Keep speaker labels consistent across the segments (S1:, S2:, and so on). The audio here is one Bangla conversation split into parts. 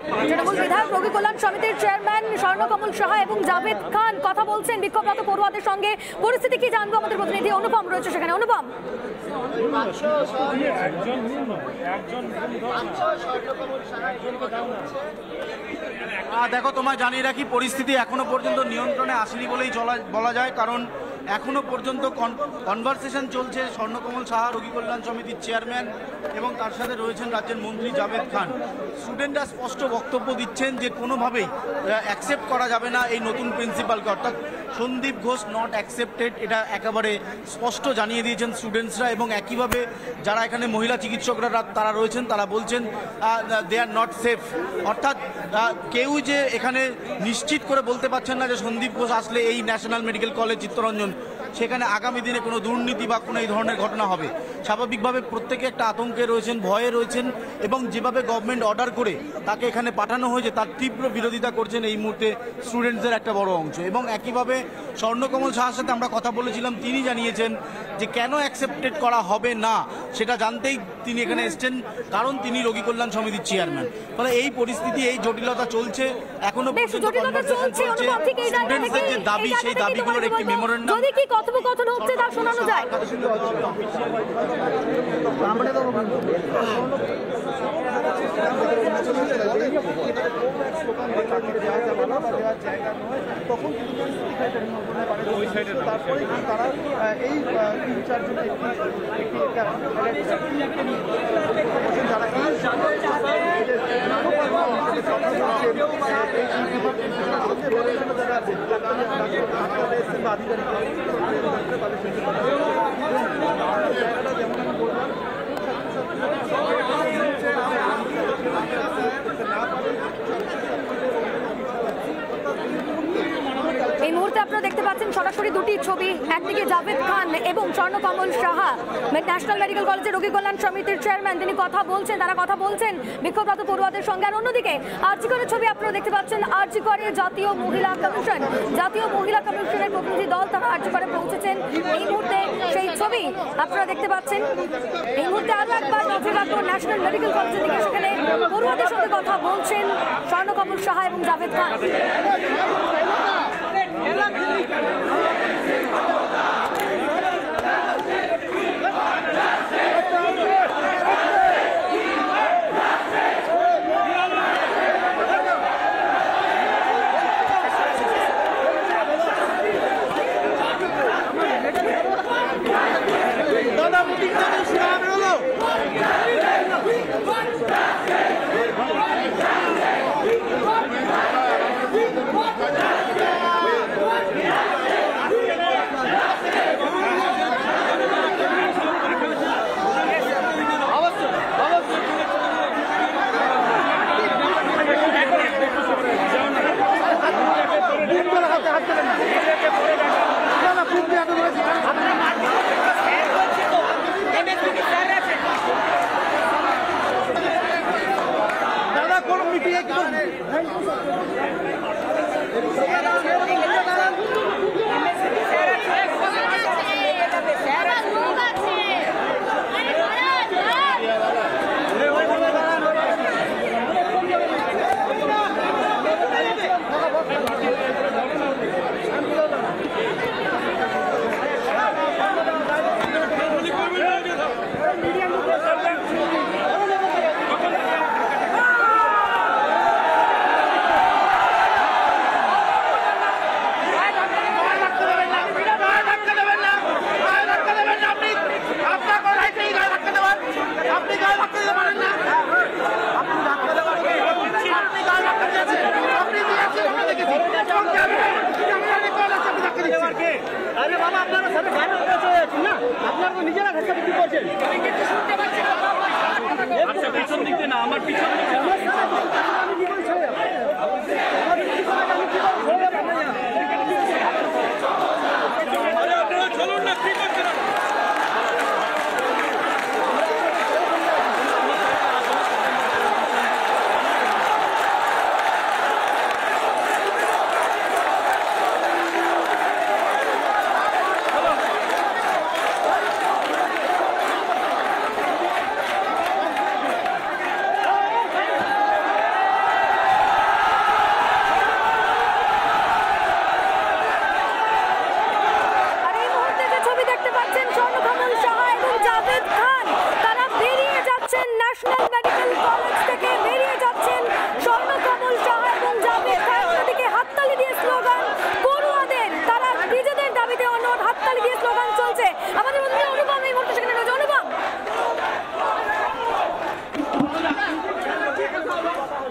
S1: তৃণমূল বিধায়ক রোগী কল্যাণ সমিতির চেয়ারম্যান স্বর্ণকমল সাহা এবং জাভেদ খান কথা বলছেন বিক্ষোভরত পড়ুয়াদের সঙ্গে। পরিস্থিতি কি জানবো, আমাদের প্রতিনিধি অনুপম রয়েছে সেখানে। অনুপম,
S2: দেখো, তোমায় জানিয়ে রাখি পরিস্থিতি এখনো পর্যন্ত নিয়ন্ত্রণে আসেনি বলেই বলা যায়, কারণ এখনো পর্যন্ত কনভারসেশন চলছে স্বর্ণকমল সাহা রোগী কল্যাণ সমিতির চেয়ারম্যান এবং তার সাথে রয়েছেন রাজ্যের মন্ত্রী জাভেদ খান। স্টুডেন্টরা স্পষ্ট বক্তব্য দিচ্ছেন যে কোনোভাবেই অ্যাকসেপ্ট করা যাবে না এই নতুন প্রিন্সিপালকে, অর্থাৎ সন্দীপ ঘোষ নট অ্যাকসেপ্টেড, এটা একেবারে স্পষ্ট জানিয়ে দিয়েছেন স্টুডেন্টসরা। এবং একইভাবে যারা এখানে মহিলা চিকিৎসকরা তারা রয়েছেন তারা বলছেন দে আর নট সেফ, অর্থাৎ কেউ যে এখানে নিশ্চিত করে বলতে পারছেন না যে সন্দীপ ঘোষ আসলে এই ন্যাশনাল মেডিকেল কলেজ চিত্তরঞ্জন সেখানে আগামী দিনে কোনো দুর্নীতি বা কোনো এই ধরনের ঘটনা হবে। স্বাভাবিকভাবে প্রত্যেকে একটা আতঙ্কে রয়েছেন, ভয়ে রয়েছেন, এবং যেভাবে গভর্নমেন্ট অর্ডার করে তাকে এখানে পাঠানো হয়েছে তার তীব্র বিরোধিতা করছেন এই মুহূর্তে স্টুডেন্টসদের একটা বড় অংশ। এবং একইভাবে স্বর্ণকমল সাহার সাথে আমরা কথা বলেছিলাম, তিনি জানিয়েছেন যে কেন অ্যাকসেপ্টেড করা হবে না সেটা জানতেই তিনি এখানে এসছেন, কারণ তিনি রোগী কল্যাণ সমিতির চেয়ারম্যান। ফলে এই পরিস্থিতি, এই জটিলতা চলছে এখনো পর্যন্ত। স্টুডেন্টসদের যে দাবি, সেই দাবিগুলোর একটি মেমোরেন্ডাম
S1: কথোপকথন হচ্ছে তা শোনানো যায়।
S3: তারপরে তারা এই তিন চারজন
S1: এই মুহূর্তে আপনারা দেখতে পাচ্ছেন সরাসরি দুটি ছবি, একদিকে জাভেদ খান এবং স্বর্ণকমল সাহা ন্যাশনাল মেডিকেল কলেজের রোগী কল্যাণ সমিতির চেয়ারম্যান, তিনি কথা বলছেন, তারা কথা বলছেন বিক্ষোভরত পড়ুয়াদের সঙ্গে। আর অন্যদিকে আরজি করের ছবি আপনারা দেখতে পাচ্ছেন, আরজি করে জাতীয় মহিলা কমিশনের প্রতিনিধি দল তারা আরজি করে পৌঁছেছেন। এই মুহূর্তে সেই ছবি আপনারা দেখতে পাচ্ছেন। এই মুহূর্তে আরো একবার নজর রাখবো ন্যাশনাল মেডিকেল কলেজের দিকে, সেখানে পড়ুয়াদের সঙ্গে কথা বলছেন স্বর্ণকমল সাহা এবং জাভেদ খান।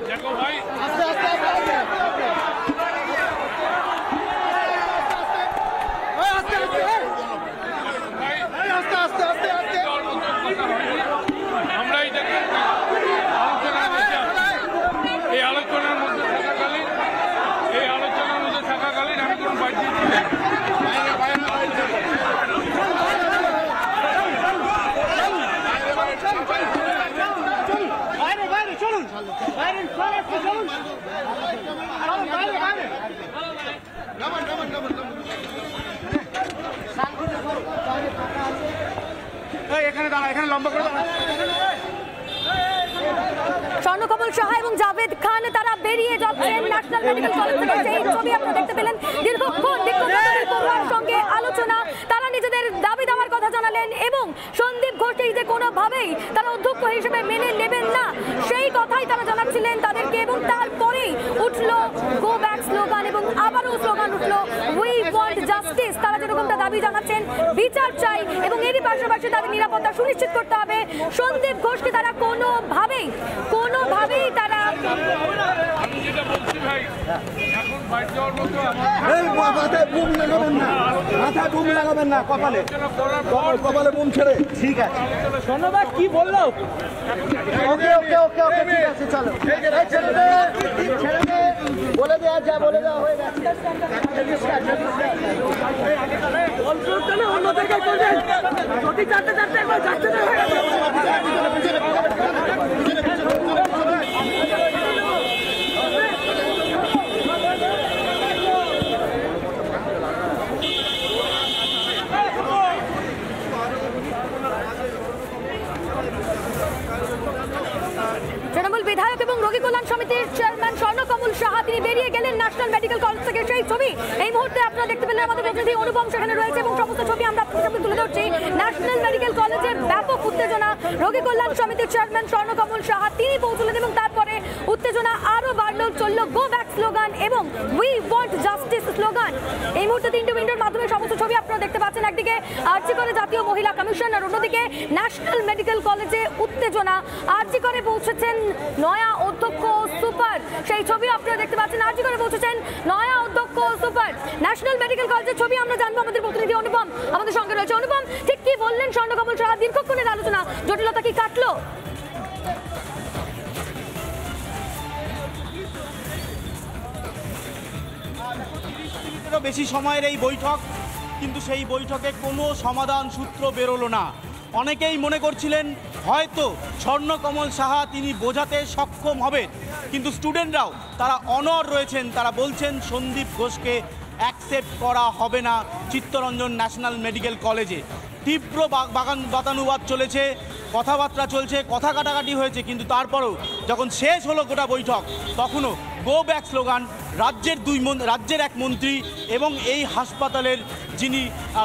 S4: দেখো ভাই
S3: আস্তে আস্তে আস্তে আস্তে
S4: ভাই
S3: আস্তে আস্তে আস্তে আস্তে
S4: আমরা এটাকে আলোচনায় বসে আছি। এই আলোচনার মধ্যে থাকাকালীন আমি কোনো বাইরে
S3: বাইরে বাইরে চলুন বাইরে চলুন বাইরে বাইরে এখানে দাঁড়া এখানে লম্বা করে দাঁড়া
S1: স্বর্ণকমল সাহা এবং জাভেদ খান তারা বেরিয়ে যাচ্ছেন ন্যাশনাল মেডিকেল কলেজ থেকে। সেই ছবি আপনারা দেখতে পেলেন। দীর্ঘক্ষণ বিক্ষোভকারীদের পড়ুয়ার সঙ্গে আলোচনা, তারা নিজেদের দাবি দেওয়ার কথা জানালেন এবং সন্দীপ ঘোষকে যে কোনোভাবেই তারা অধ্যক্ষ হিসেবে মেনে নেবেন না সেই কথাই তারা জানাচ্ছিলেন তাদেরকে। এবং তারপরেই উঠল গো ব্যাক স্লোগান এবং আবারও স্লোগান উঠল উই ওয়ান্ট জাস্টিস। তারা যেরকমটা দাবি জানাচ্ছেন বিচার চাই এবং এরই পাশাপাশি তাদের নিরাপত্তা সুনিশ্চিত করতে হবে। সন্দীপ ঘোষকে তারা কোনোভাবেই তারা
S4: আমি যেটা বলছি ভাই এখন বাইরে যাওয়ার মতো
S3: মাথায় বুম লাগাবেন না, মাথায় বুম লাগাবেন না, কপালে
S4: আলোচনা করার পর
S3: কপালে বুম ছেড়ে। ঠিক আছে ধন্যবাদ। কি বললো? ওকে ওকে ওকে ওকে ঠিক আছে চলো ছেড়ে দে বলে দেওয়া যা বলে দেওয়া হয়ে গেছে। অন্যদেরকে করবেন যদি চারটে একবার চারটে হয়ে গেছে।
S1: তৃণমূল বিধায়ক এবং রোগী কল্যাণ সমিতির চেয়ারম্যান স্বর্ণকমল সাহা তিনি বেরিয়ে গেলেন ন্যাশনাল মেডিকেল কলেজ থেকে। সেই ছবি এই মুহূর্তে আপনারা দেখতে পেলেন। আমাদের প্রতিনিধি অনুপম সেখানে রয়েছে এবং সমস্ত ছবি আমরা আপনাদের সামনে তুলে ধরছি। ন্যাশনাল মেডিকেল কলেজের ব্যাপক উত্তেজনা। রোগী কল্যাণ সমিতির চেয়ারম্যান স্বর্ণকমল সাহা তিনি পৌঁছলেন এবং তারপরে উত্তেজনা আরো বাড়লো। চলল গো ব্যাক স্লোগান এবং উই ওয়ান্ট জাস্টিস স্লোগান। এই মুহূর্তে 3 মিনিটের মাধ্যমে সমস্ত ছবি আপনারা দেখতে পাচ্ছেন। একদিকে আরজি করে জাতীয় মহিলা কমিশন আর অন্যদিকে ন্যাশনাল মেডিকেল কলেজে উত্তেজনা। আরজি করে পৌঁছেছেন নয়া অধ্যক্ষ সুপার, সেই ছবি আপনারা দেখতে পাচ্ছেন। আরজি করে পৌঁছেছেন নয়া অধ্যক্ষ সুপার। ন্যাশনাল মেডিকেল কলেজের ছবি আমরা জানবো। আমাদের প্রতিনিধি অনুপম আমাদের সঙ্গে রয়েছে। অনুপম, ঠিক কি বললেন স্বর্ণকমল সাহা? দীর্ঘক্ষণের আলোচনা, জটিলতা কি কাটলো?
S2: বেশি সময়ের এই বৈঠক, কিন্তু সেই বৈঠকে কোনো সমাধান সূত্র বেরোলো না। অনেকেই মনে করছিলেন হয়তো স্বর্ণকমল সাহা তিনি বোঝাতে সক্ষম হবে, কিন্তু স্টুডেন্টরাও তারা অনড় রয়েছেন। তারা বলছেন সন্দীপ ঘোষকে অ্যাকসেপ্ট করা হবে না চিত্তরঞ্জন ন্যাশনাল মেডিকেল কলেজে। তীব্র বাতানুবাদ চলেছে, কথাবার্তা চলছে, কথা কাটাকাটি হয়েছে, কিন্তু তারপরেও যখন শেষ হলো গোটা বৈঠক তখনও গো ব্যাক স্লোগান রাজ্যের এক মন্ত্রী এবং এই হাসপাতালের যিনি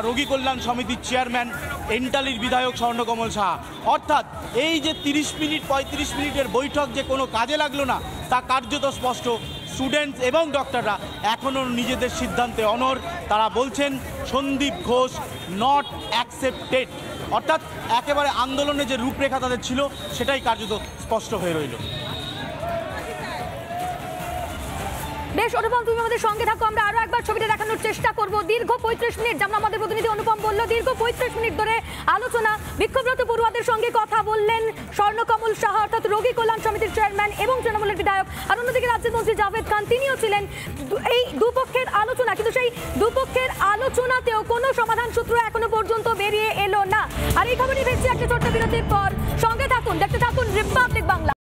S2: রোগী কল্যাণ সমিতির চেয়ারম্যান এন্টালির বিধায়ক স্বর্ণকমল সাহা। অর্থাৎ এই যে 30 মিনিট 35 মিনিটের বৈঠক যে কোনো কাজে লাগলো না তা কার্যত স্পষ্ট। স্টুডেন্টস এবং ডক্টররা এখনও নিজেদের সিদ্ধান্তে অনড়। তারা বলছেন সন্দীপ ঘোষ নট অ্যাকসেপ্টেড। অর্থাৎ একেবারে আন্দোলনের যে রূপরেখা তাদের ছিল সেটাই কার্যত স্পষ্ট হয়ে রইল।
S1: বেশ অনুপম, তুমি আমাদের সঙ্গে থাকো। আমরা আরো একবার ছবিটা দেখানোর চেষ্টা করব। দীর্ঘ 35 মিনিট, যেমন আমাদের প্রতিনিধি অনুপম বলল, দীর্ঘ 35 মিনিট ধরে আলোচনা। বিক্ষোভরত পড়ুয়াদের সঙ্গে কথা বললেন স্বর্ণকমল সাহা অর্থাৎ রোগী কল্যাণ সমিতির চেয়ারম্যান এবং তৃণমূলের বিধায়ক। আর অন্যদিকে রাজ্যের মন্ত্রী জাভেদ খান তিনিও ছিলেন। এই দুপক্ষের আলোচনা, কিন্তু সেই দুপক্ষের আলোচনাতেও কোনো সমাধান সূত্র এখনো পর্যন্ত বেরিয়ে এলো না। আর এই খবরই ফিরছি একটা ছোট্ট বিরতির পর। সঙ্গে থাকুন, দেখতে থাকুন রিপাবলিক বাংলা।